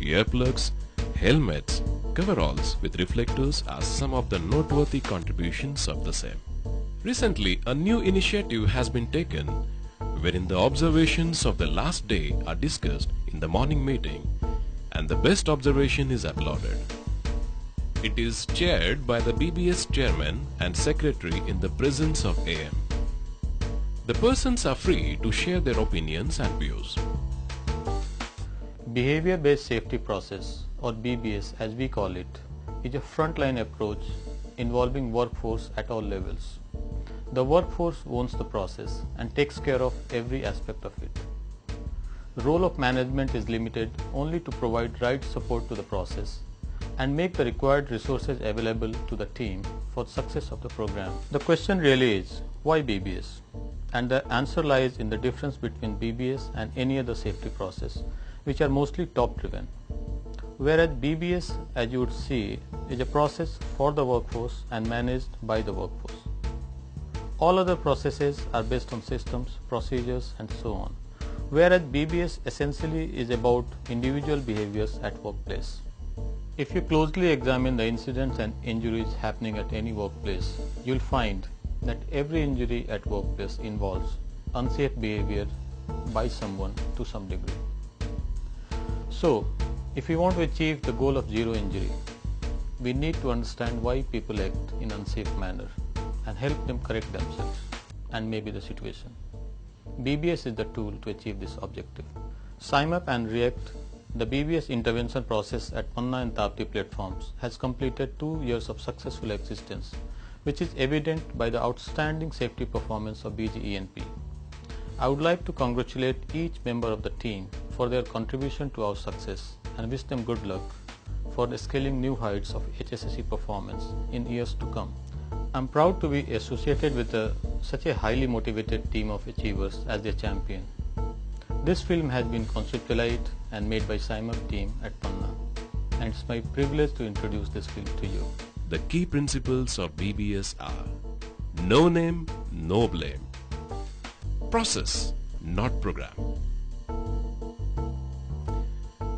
earplugs, helmets, coveralls with reflectors are some of the noteworthy contributions of the same. Recently, a new initiative has been taken wherein the observations of the last day are discussed in the morning meeting and the best observation is applauded. It is chaired by the BBS chairman and secretary in the presence of AM. The persons are free to share their opinions and views. Behavior-based safety process, or BBS as we call it, is a frontline approach involving workforce at all levels. The workforce owns the process and takes care of every aspect of it. The role of management is limited only to provide right support to the process and make the required resources available to the team for the success of the program. The question really is, why BBS? And the answer lies in the difference between BBS and any other safety process, which are mostly top driven. Whereas BBS, as you would see, is a process for the workforce and managed by the workforce. All other processes are based on systems, procedures and so on. Whereas BBS essentially is about individual behaviors at workplace. If you closely examine the incidents and injuries happening at any workplace, you will find that every injury at workplace involves unsafe behavior by someone to some degree. So, if we want to achieve the goal of zero injury, we need to understand why people act in unsafe manner and help them correct themselves and maybe the situation. BBS is the tool to achieve this objective. SIMAP and REACT, the BBS intervention process at Panna and Tapti platforms, has completed 2 years of successful existence, which is evident by the outstanding safety performance of BGENP. I would like to congratulate each member of the team for their contribution to our success and wish them good luck for scaling new heights of HSSE performance in years to come. I am proud to be associated with such a highly motivated team of achievers as their champion. This film has been conceptualized and made by SIMAP team at Panna, and it's my privilege to introduce this film to you. The key principles of BBS are: no name, no blame; process, not program.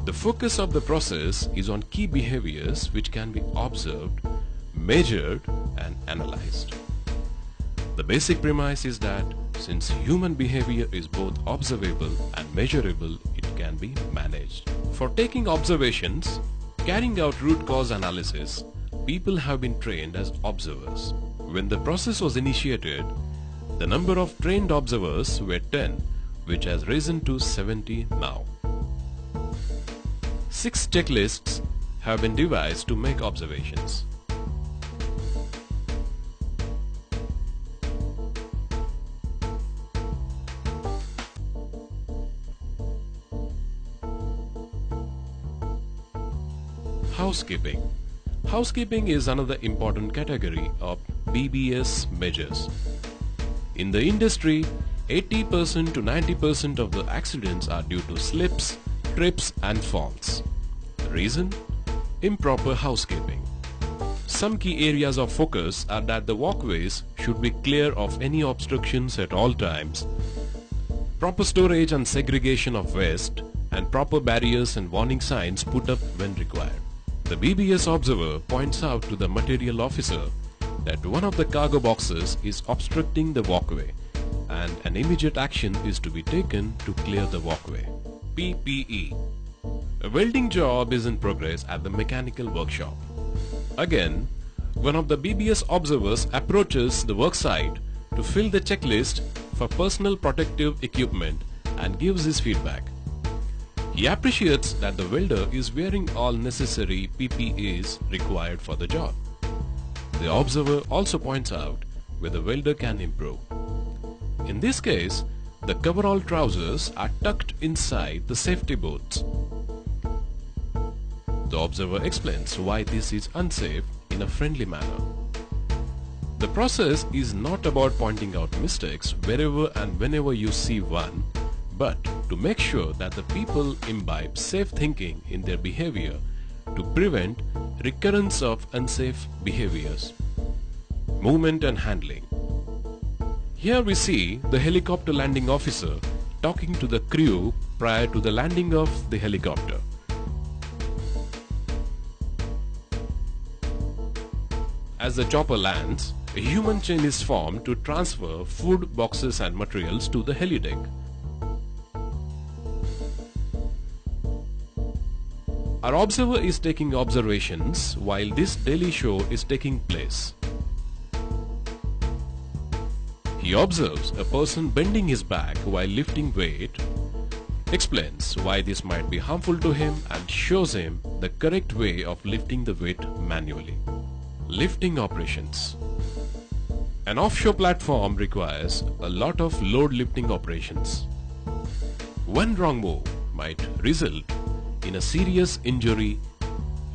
The focus of the process is on key behaviors which can be observed, measured and analyzed. The basic premise is that since human behavior is both observable and measurable, it can be managed. For taking observations, carrying out root cause analysis, people have been trained as observers. When the process was initiated, the number of trained observers were 10, which has risen to 70 now. 6 checklists have been devised to make observations. Housekeeping. Housekeeping is another important category of BBS measures. In the industry, 80% to 90% of the accidents are due to slips, trips and falls. The reason? Improper housekeeping. Some key areas of focus are that the walkways should be clear of any obstructions at all times, proper storage and segregation of waste, and proper barriers and warning signs put up when required. The BBS observer points out to the material officer that one of the cargo boxes is obstructing the walkway and an immediate action is to be taken to clear the walkway. PPE. A welding job is in progress at the mechanical workshop. Again, one of the BBS observers approaches the worksite to fill the checklist for personal protective equipment and gives his feedback. He appreciates that the welder is wearing all necessary PPEs required for the job. The observer also points out where the welder can improve. In this case, the coverall trousers are tucked inside the safety boots. The observer explains why this is unsafe in a friendly manner. The process is not about pointing out mistakes wherever and whenever you see one, but to make sure that the people imbibe safe thinking in their behavior to prevent recurrence of unsafe behaviors. Movement and handling. Here we see the helicopter landing officer talking to the crew prior to the landing of the helicopter. As the chopper lands, a human chain is formed to transfer food, boxes and materials to the helideck. Our observer is taking observations while this daily show is taking place. He observes a person bending his back while lifting weight, explains why this might be harmful to him and shows him the correct way of lifting the weight manually. Lifting operations. An offshore platform requires a lot of load lifting operations. One wrong move might result in a serious injury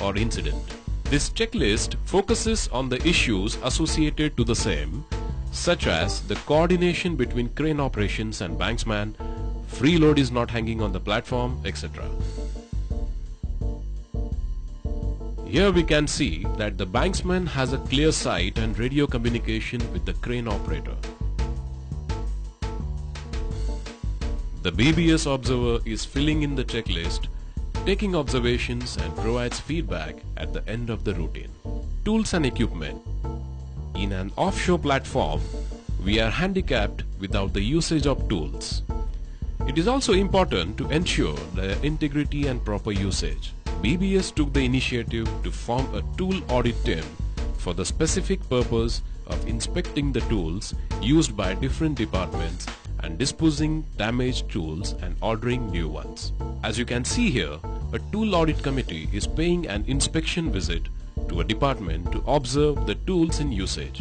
or incident. This checklist focuses on the issues associated to the same, such as the coordination between crane operations and banksman, free load is not hanging on the platform, etc. Here we can see that the banksman has a clear sight and radio communication with the crane operator. The BBS observer is filling in the checklist, taking observations and provides feedback at the end of the routine. Tools and equipment. In an offshore platform, we are handicapped without the usage of tools. It is also important to ensure their integrity and proper usage. BBS took the initiative to form a tool audit team for the specific purpose of inspecting the tools used by different departments and disposing damaged tools and ordering new ones. As you can see here, a tool audit committee is paying an inspection visit to a department to observe the tools in usage.